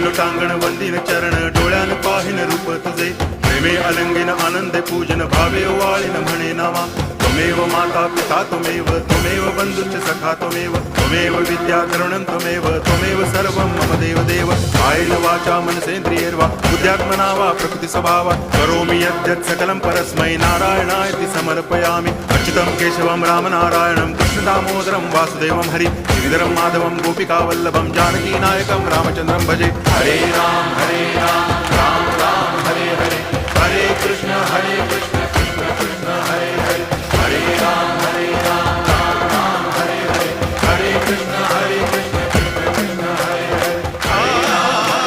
लोटांगण वंदिन चरण डोळ्यान पाहिन रूप तुझे प्रेमे अलंगिन आनंदे पूजन भावे ओवाळीन म्हणे नामा त्वमेव माता पिता त्वमेव बंधुश्च सखा त्वमेव विद्या तरुणं त्वमेव सर्वं मम देव कायेन वाचा मनसेन्द्रियैर्वा बुद्ध्यात्मना वा प्रकृति स्वभावात् करोमि यद्यत् सकलं परस्मै नारायणायति समर्पयामि अच्युतं केशवं रामनारायणं कृष्णदामोदरं वासुदेवं हरि गिरिधरं माधवं गोपिकावल्लभं जानकीनायकं रामचन्द्रं भजे हरे राम